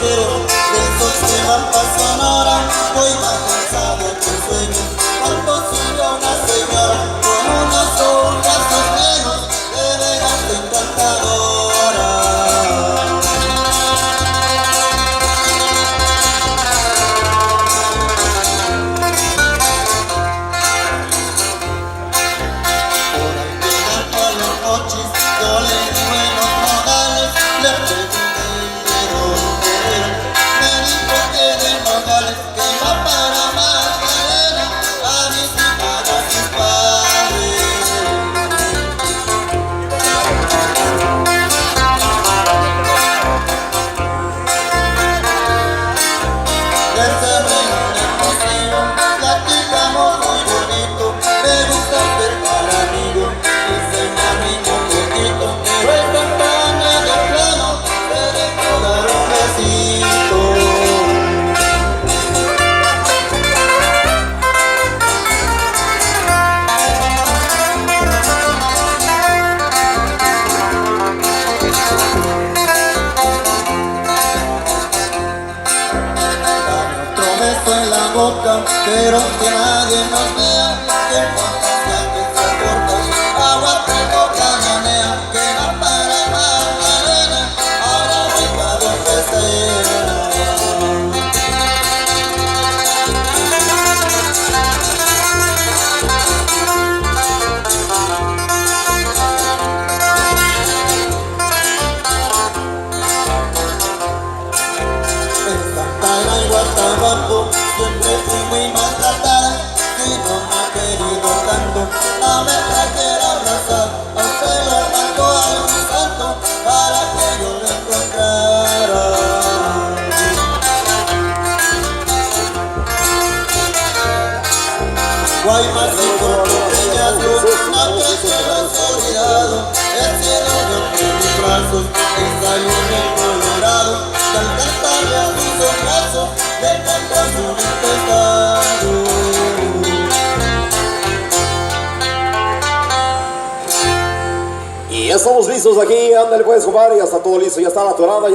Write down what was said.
quiero, de esos que van pa' Sonora, voy más cansado que sueño. Cuando sube una señora con unos ojos negros, de veras encantadora. Yo le di buenos modales, le pregunté de dónde era. Me dijo que de Nogales, que va para Magdalena a visitar a sus padres. Desarrollé contigo, platicamos muy bonito, me gusta ser para amigo y se me arruinó un poquito, pero esta campaña de plano te dejo dar un besito. Otro beso en la boca, pero que nadie nos vea, que cuando que se corta, agua traigo cananea, que va para Magdalena, ahora voy pa' donde sea. En Santana y Guatabaco siempre fui muy maltratada, y no me ha querido tanto, ahora me quiere abrazar, aunque lo mandó a un santo para que yo lo encontrara. Guaymas y Peñasco, no que se los he olvidado, el cielo dio entre mis brazos, desayuno colorado, y al cantarle a sus ojazos, le canto su pescado. Y ya estamos listos aquí, ándale pues, compadre, ya está todo listo, ya está la torada,